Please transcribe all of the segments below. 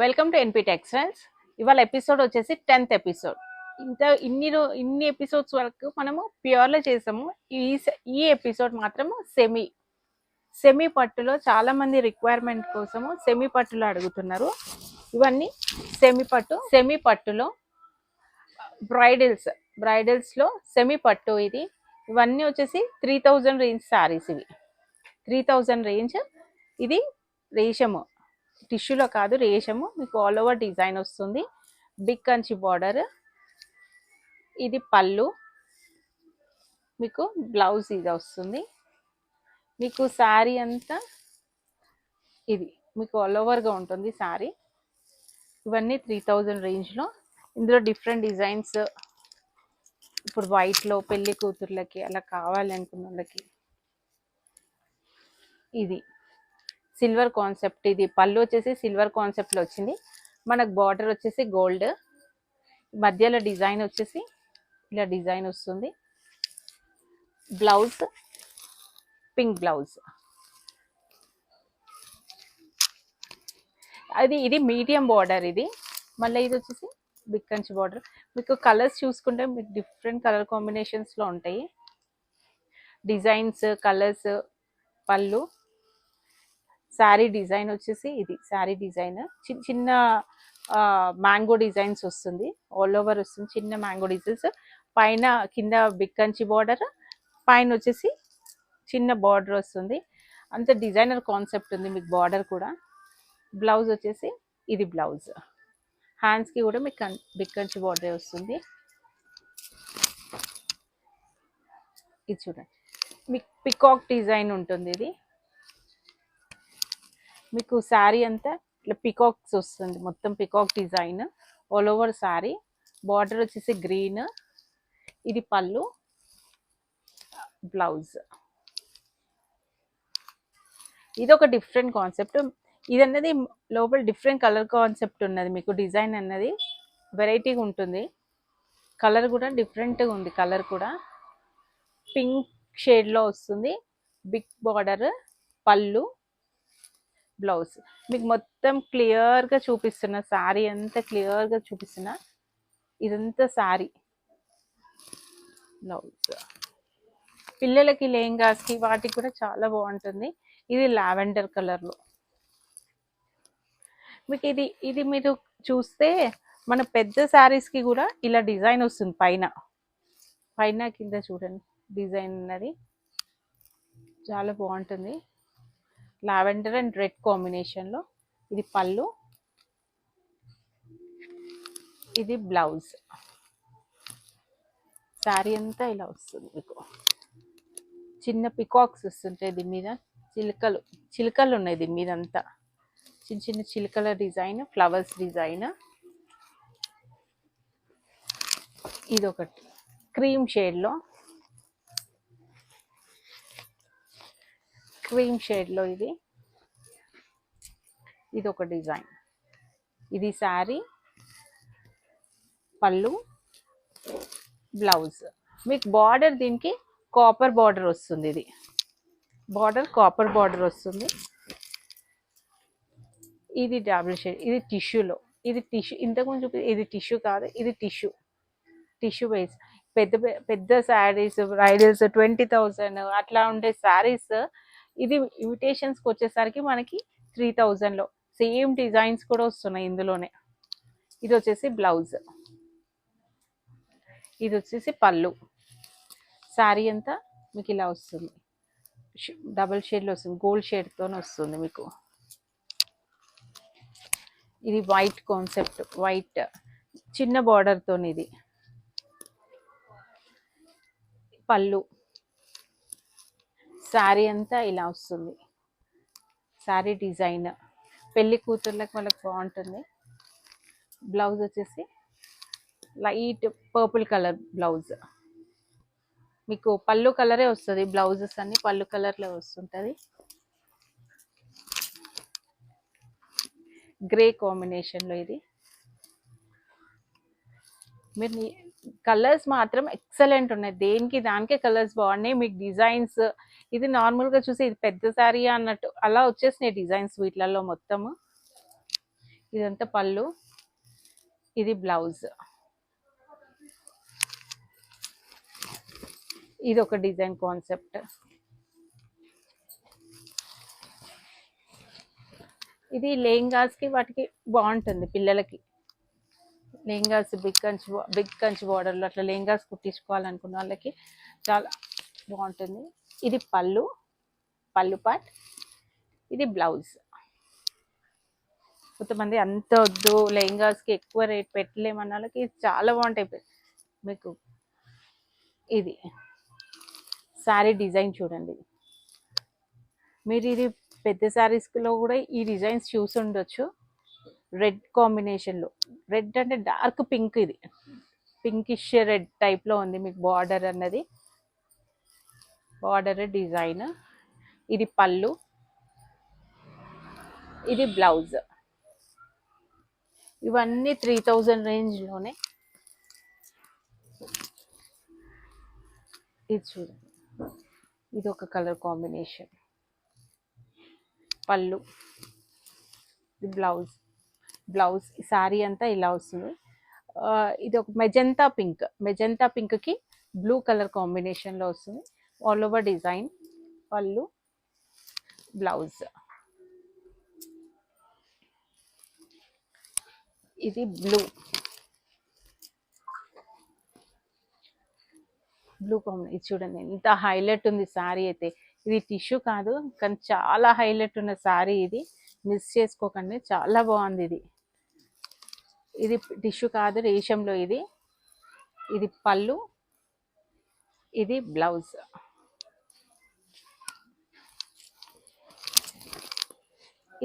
Welcome to NP Textiles. ఇవాళ episode వచ్చేసి 10th episode. ఇన్ని ఎపిసోడ్స్ వరకు మనము ప్యూర్లో చేసాము. ఈ ఎపిసోడ్ మాత్రము సెమీ పట్టులో చాలా మంది రిక్వైర్మెంట్ కోసము సెమీ పట్టులో అడుగుతున్నారు. ఇవన్నీ సెమీ పట్టులో బ్రైడల్స్లో సెమీ పట్టు ఇవన్నీ వచ్చేసి 3000 రేంజ్ శారీస్. ఇవి 3000 రేంజ్. ఇది రేషము, టిష్యూలో కాదు, రేషము. మీకు ఆల్ ఓవర్ డిజైన్ వస్తుంది. Big Kanchi border. ఇది పళ్ళు, మీకు బ్లౌజ్ ఇది వస్తుంది. మీకు శారీ అంతా ఇది మీకు ఆల్ ఓవర్గా ఉంటుంది శారీ. ఇవన్నీ 3000 రేంజ్లో. ఇందులో డిఫరెంట్ డిజైన్స్ ఇప్పుడు వైట్లో పెళ్లి కూతుర్లకి అలా కావాలనుకున్న వాళ్ళకి ఇది సిల్వర్ కాన్సెప్ట్. ఇది పళ్ళు వచ్చేసి సిల్వర్ కాన్సెప్ట్లో వచ్చింది. మనకు బార్డర్ వచ్చేసి గోల్డ్, మధ్యలో డిజైన్ వచ్చేసి ఇలా డిజైన్ వస్తుంది. Blouse pink blouse. ఇది మీడియం బార్డర్. ఇది మళ్ళీ ఇది వచ్చేసి బిగ్ కంచి బార్డర్. మీకు కలర్స్ చూసుకుంటే మీకు డిఫరెంట్ కలర్ కాంబినేషన్స్లో ఉంటాయి. డిజైన్స్, కలర్స్, పళ్ళు. శారీ డిజైన్ వచ్చేసి ఇది శారీ డిజైన్ చిన్న చిన్న మ్యాంగో డిజైన్స్ వస్తుంది. ఆల్ ఓవర్ వస్తుంది చిన్న మ్యాంగో డిజైన్స్. పైన కింద బిగ్ కంచి బార్డర్, పైన వచ్చేసి చిన్న బార్డర్ వస్తుంది. అంత డిజైనర్ కాన్సెప్ట్ ఉంది మీకు బార్డర్ కూడా. బ్లౌజ్ వచ్చేసి ఇది బ్లౌజ్. హ్యాండ్స్కి కూడా మీకు బిగ్ కంచి బార్డర్ వస్తుంది. ఇది చూడండి, మీకు పికాక్ డిజైన్ ఉంటుంది. ఇది మీకు శారీ అంతా ఇట్లా పికాక్స్ వస్తుంది, మొత్తం peacock design all over sari. Border వచ్చేసి గ్రీన్. ఇది పళ్ళు, బ్లౌజ్. ఇది ఒక డిఫరెంట్ కాన్సెప్ట్. ఇది అన్నది లోపల డిఫరెంట్ కలర్ కాన్సెప్ట్ ఉన్నది. మీకు డిజైన్ అన్నది వెరైటీగా ఉంటుంది. కలర్ కూడా డిఫరెంట్గా ఉంది. కలర్ కూడా పింక్ షేడ్లో వస్తుంది. బిగ్ బార్డర్, పళ్ళు, బ్లౌజ్. మీకు మొత్తం క్లియర్గా చూపిస్తున్నా, శారీ అంతా క్లియర్గా చూపిస్తున్నా. ఇదంతా శారీ, బ్లౌజ్. పిల్లలకి లెహంగాస్కి వాటికి కూడా చాలా బాగుంటుంది. ఇది లావెండర్ కలర్లో. మీకు ఇది మీరు చూస్తే మన పెద్ద శారీస్కి కూడా ఇలా డిజైన్ వస్తుంది. పైన కింద చూడండి డిజైన్ ఉన్నది, చాలా బాగుంటుంది. లావెండర్ అండ్ రెడ్ కాంబినేషన్లో. ఇది పళ్ళు, ఇది బ్లౌజ్. శారీ అంతా ఇలా వస్తుంది. మీకు చిన్న పికాక్స్ వస్తుంటాయి దీని మీద. చిలుకలు ఉన్నాయి దీని మీద అంతా. చిన్న చిన్న చిలుకల డిజైన్, ఫ్లవర్స్ డిజైన్. ఇది ఒకటి క్రీమ్ షేడ్లో. ఇది ఒక డిజైన్. ఇది శారీ, పళ్ళు, బ్లౌజ్. మీకు బార్డర్ దీనికి కాపర్ బార్డర్ వస్తుంది. ఇది బార్డర్ కాపర్ బార్డర్ వస్తుంది. ఇది డబుల్ షేడ్. ఇది టిష్యూలో. ఇది టిష్యూ ఇంతకుముందు చూపి, ఇది టిష్యూ కాదు, ఇది టిష్యూ బేస్. పెద్ద శారీస్ బ్రైడల్స్ 20,000 అట్లా ఉండే శారీస్. ఇది ఇమిటేషన్స్కి వచ్చేసరికి మనకి 3000లో సేమ్ డిజైన్స్ కూడా వస్తున్నాయి ఇందులోనే. ఇది వచ్చేసి బ్లౌజ్, ఇది వచ్చేసి పళ్ళు. శారీ అంతా మీకు ఇలా వస్తుంది, డబల్ షేడ్లో వస్తుంది, గోల్డ్ షేడ్తో వస్తుంది మీకు. ఇది వైట్ కాన్సెప్ట్, వైట్ చిన్న బార్డర్తో. ఇది పళ్ళు. శారీ అంతా ఇలా వస్తుంది. శారీ డిజైన్ పెళ్లి కూతుర్లకు వాళ్ళకి బాగుంటుంది. బ్లౌజ్ వచ్చేసి లైట్ పర్పుల్ కలర్ బ్లౌజ్. మీకు పళ్ళు కలరే వస్తుంది. బ్లౌజెస్ అన్ని పళ్ళు కలర్లో వస్తుంటుంది. గ్రే కాంబినేషన్లో. ఇది మీరు కలర్స్ మాత్రం ఎక్సలెంట్ ఉన్నాయి. దేనికి దానికే కలర్స్ బాగున్నాయి. మీకు డిజైన్స్ ఇది నార్మల్గా చూసి ఇది పెద్ద శారీ అన్నట్టు అలా వచ్చేసినాయి డిజైన్స్ వీటిలలో మొత్తము. ఇదంతా పళ్ళు, ఇది బ్లౌజ్. ఇది ఒక డిజైన్ కాన్సెప్ట్. ఇది లెహంగాస్కి వాటికి బాగుంటుంది పిల్లలకి. లెహంగాస్ బిగ్ కంచి బార్డర్లో అట్లా లెహంగాస్ కుట్టించుకోవాలనుకున్న వాళ్ళకి చాలా బాగుంటుంది. ఇది పళ్ళు పార్ట్, ఇది బ్లౌజ్. కొంతమంది అంత వద్దు లెహంగాస్కి ఎక్కువ రేట్ పెట్టలేమన్న వాళ్ళకి చాలా బాగుంటాయి మీకు. ఇది శారీ డిజైన్ చూడండి. మీరు ఇది పెద్ద శారీస్లో కూడా ఈ డిజైన్స్ చూసి ఉండొచ్చు. రెడ్ కాంబినేషన్లో, రెడ్ అంటే డార్క్ పింక్, ఇది పింకిష్ రెడ్ టైప్లో ఉంది మీకు బార్డర్ అన్నది. బార్డర్ డిజైన్, ఇది పళ్ళు, ఇది బ్లౌజ్. ఇవన్నీ 3000 రేంజ్లోనే. ఇది చూడండి, ఇది ఒక కలర్ కాంబినేషన్. పళ్ళు, ఇది బ్లౌజ్ శారీ అంతా ఇలా వస్తుంది. ఇది ఒక మెజంతా పింక్కి బ్లూ కలర్ కాంబినేషన్లో వస్తుంది. ఆల్ ఓవర్ డిజైన్, పళ్ళు, బ్లౌజ్. ఇది బ్లూ కాంబినేషన్. ఇది చూడండి ఎంత హైలైట్ ఉంది శారీ అయితే. ఇది టిష్యూ కాదు కానీ చాలా హైలైట్ ఉన్న శారీ. ఇది మిస్ చేసుకోకండి, చాలా బాగుంది. ఇది టిష్యూ కాదు, రేషంలో. ఇది పళ్ళు, ఇది బ్లౌజ్.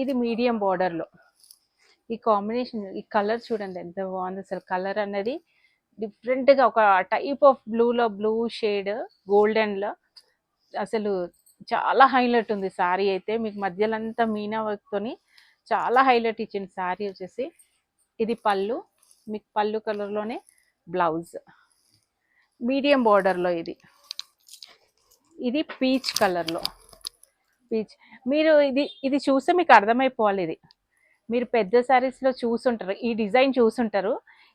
ఇది మీడియం బార్డర్లో. ఈ కాంబినేషన్, ఈ కలర్ చూడండి ఎంత బాగుంది అసలు. కలర్ అనేది డిఫరెంట్గా ఒక టైప్ ఆఫ్ బ్లూ షేడ్ గోల్డెన్లో అసలు చాలా హైలైట్ ఉంది శారీ అయితే. మీకు మధ్యలో అంతా మీనా వర్క్తోని చాలా హైలైట్ ఇచ్చింది శారీ వచ్చేసి. ఇది పళ్ళు, మీకు పళ్ళు కలర్లోనే బ్లౌజ్, మీడియం బార్డర్లో. ఇది పీచ్ కలర్లో. మీరు ఇది చూస్తే మీకు అర్థమైపోవాలి. ఇది మీరు పెద్ద శారీస్లో చూసుంటారు, ఈ డిజైన్ చూసుంటారు.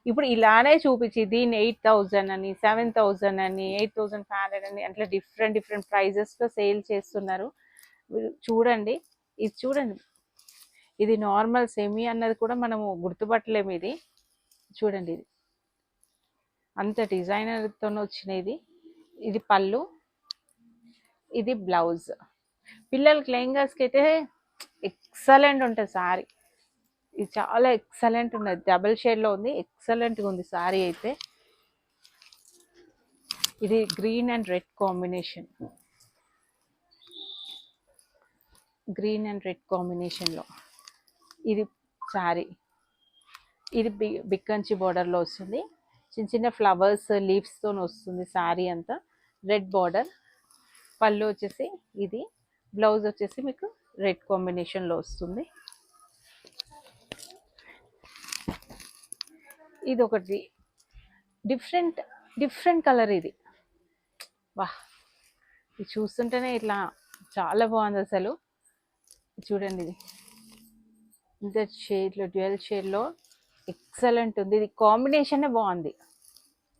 ఇప్పుడు ఇలానే చూపించి దీన్ని 8000 అని, 7000 అని, 8500 అని అట్లా డిఫరెంట్ ప్రైజెస్లో సేల్ చేస్తున్నారు. చూడండి, ఇది చూడండి. ఇది నార్మల్ సెమీ అన్నది కూడా మనము గుర్తుపట్టలేము. ఇది చూడండి, ఇది అంత డిజైనర్తో వచ్చినది. ఇది పళ్ళు, ఇది బ్లౌజ్. పిల్లలకి లెహంగాస్కి అయితే ఎక్సలెంట్ ఉంటుంది శారీ. ఇది చాలా ఎక్సలెంట్ ఉన్నది, డబుల్ షేడ్లో ఉంది, ఎక్సలెంట్గా ఉంది శారీ అయితే. ఇది గ్రీన్ అండ్ రెడ్ కాంబినేషన్, కాంబినేషన్లో ఇది శారీ. ఇది బిగ్ కంచి బార్డర్లో వస్తుంది. చిన్న ఫ్లవర్స్ లీవ్స్తో వస్తుంది శారీ అంతా. రెడ్ బార్డర్, పళ్ళు వచ్చేసి ఇది, బ్లౌజ్ వచ్చేసి మీకు రెడ్ కాంబినేషన్లో వస్తుంది. ఇది ఒకటి డిఫరెంట్ కలర్. ఇది ఇది చూస్తుంటేనే ఇట్లా చాలా బాగుంది అసలు. చూడండి, ఇది ఇంత షేడ్లో, డ్యూయల్ షేడ్లో ఎక్సలెంట్ ఉంది. ఇది కాంబినేషనే బాగుంది,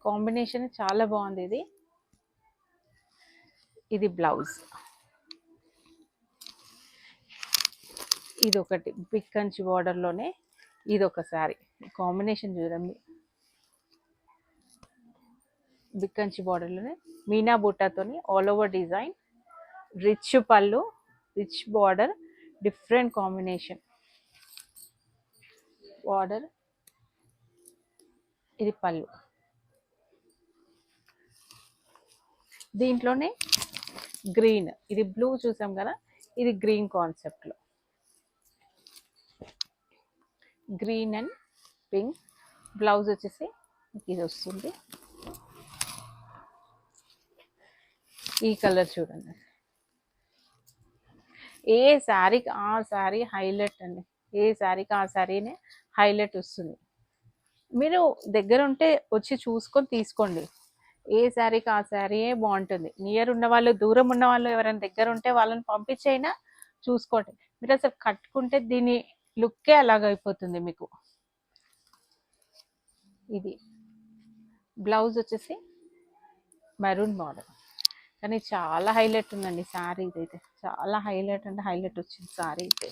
కాంబినేషన్ చాలా బాగుంది. ఇది బ్లౌజ్. ఇది ఒకటి బిగ్ కంచి బార్డర్లోనే ఇది ఒక శారీ. కాంబినేషన్ చూడండి, బిగ్ కంచి బార్డర్లోనే మీనా బూటాతోని all over design, rich pallu, rich border, different combination border. ఇది పళ్ళు. దీంట్లోనే గ్రీన్, ఇది బ్లూ చూసాం కదా, ఇది గ్రీన్ కాన్సెప్ట్లో, గ్రీన్ అండ్ పింక్. బ్లౌజ్ వచ్చేసి ఇది వస్తుంది. ఈ కలర్ చూడండి, ఏ శారీకి ఆ శారీ హైలైట్ అండి. ఏ శారీకి ఆ శారీనే హైలైట్ వస్తుంది. మీరు దగ్గర ఉంటే వచ్చి చూసుకొని తీసుకోండి. ఏ శారీకి ఆ శారీయే బాగుంటుంది. నియర్ ఉన్న వాళ్ళు, దూరం ఉన్న వాళ్ళు ఎవరైనా దగ్గర ఉంటే వాళ్ళని పంపించైనా చూసుకోండి. మీరు అసలు కట్టుకుంటే దీన్ని లుక్కే అలాగైపోతుంది మీకు. ఇది బ్లౌజ్ వచ్చేసి మెరూన్ బార్డర్, కానీ చాలా హైలైట్ ఉందండి శారీ. ఇదైతే చాలా హైలైట్ అంటే హైలైట్ వచ్చింది శారీ అయితే.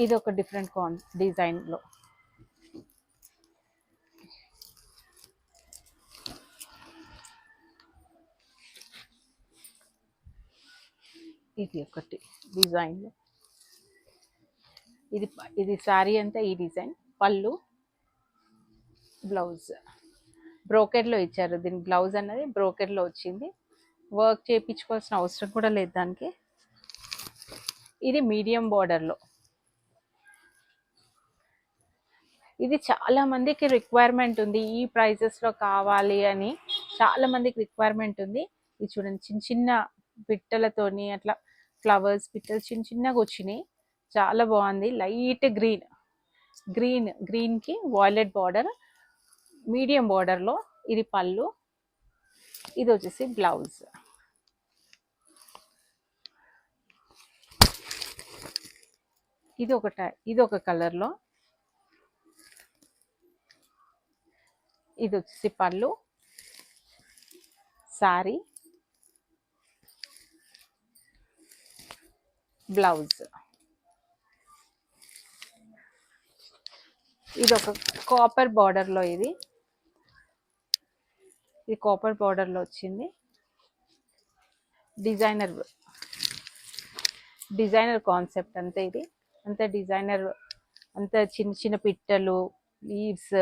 ఇది ఒక డిఫరెంట్ డిజైన్లో. ఇది ఒకటి డిజైన్లో. ఇది ఇది శారీ అంతా ఈ డిజైన్. పళ్ళు, బ్లౌజ్ బ్రోకెడ్లో ఇచ్చారు. దీని బ్లౌజ్ అన్నది బ్రోకెడ్లో వచ్చింది. వర్క్ చేయించుకోవాల్సిన అవసరం కూడా లేదు దానికి. ఇది మీడియం బార్డర్లో. ఇది చాలా మందికి రిక్వైర్మెంట్ ఉంది, ఈ ప్రైజెస్లో కావాలి అని చాలా మందికి రిక్వైర్మెంట్ ఉంది. ఇది చూడండి, చిన్న చిన్న పిట్టలతోని అట్లా ఫ్లవర్స్ పిట్టలు చిన్న చిన్నగా వచ్చినాయి. చాలా బాగుంది. లైట్ గ్రీన్, గ్రీన్కి వాయిలెట్ బార్డర్, మీడియం బార్డర్లో. ఇది పళ్ళు, ఇది వచ్చేసి బ్లౌజ్. ఇది ఒక కలర్లో. ఇది వచ్చేసి పళ్ళు, సారీ, బ్లౌజ్. ఇది ఒక కాపర్ బార్డర్లో. ఇది కాపర్ బార్డర్లో వచ్చింది. డిజైనర్ కాన్సెప్ట్ అంతే. ఇది అంతే డిజైనర్, అంత చిన్న చిన్న పిట్టలు, లీవ్స్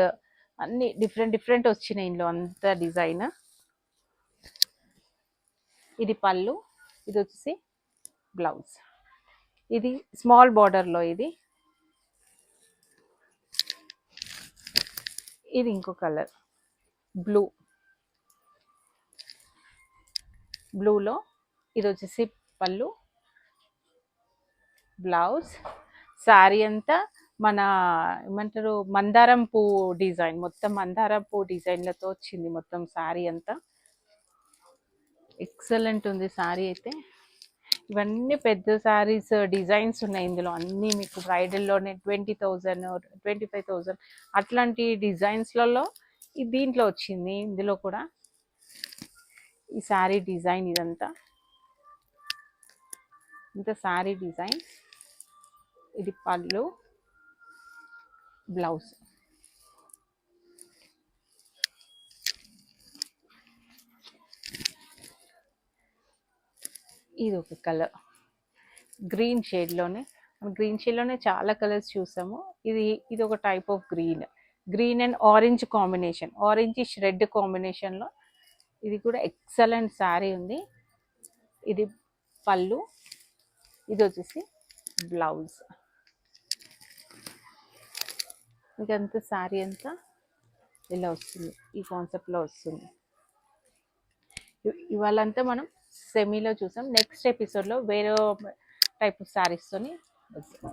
అన్ని డిఫరెంట్ వచ్చినాయి ఇందులో అంత డిజైన్. ఇది పళ్ళు, ఇది వచ్చేసి బ్లౌజ్. ఇది స్మాల్ బార్డర్లో. ఇది ఇంకో కలర్ బ్లూలో. ఇది వచ్చేసి పళ్ళు, బ్లౌజ్. శారీ అంతా మన ఏమంటారు మందారం పువ్వు డిజైన్, మొత్తం మందారం పువ్వు డిజైన్లతో వచ్చింది మొత్తం శారీ అంతా. ఎక్సలెంట్ ఉంది శారీ అయితే. ఇవన్నీ పెద్ద శారీస్ డిజైన్స్ ఉన్నాయి ఇందులో అన్నీ. మీకు బ్రైడల్లోనే 20,000 25,000 అట్లాంటి డిజైన్స్లలో దీంట్లో వచ్చింది. ఇందులో కూడా ఈ శారీ డిజైన్ ఇదంతా ఇంత శారీ డిజైన్. ఇది పళ్ళు, బ్లౌజ్. ఇది ఒక కలర్ గ్రీన్ షేడ్లోనే. గ్రీన్ షేడ్లోనే చాలా కలర్స్ చూసాము. ఇది ఒక type of green and orange combination, orange red కాంబినేషన్లో. ఇది కూడా ఎక్సలెంట్ శారీ ఉంది. ఇది పళ్ళు, ఇది వచ్చేసి బ్లౌజ్. ఇదంతా శారీ అంతా ఇలా వస్తుంది, ఈ కాన్సెప్ట్లో వస్తుంది. ఇవాళంతా మనం సెమీలో చూసాం. నెక్స్ట్ ఎపిసోడ్లో వేరే టైప్ ఆఫ్ శారీస్తోని వస్తాం.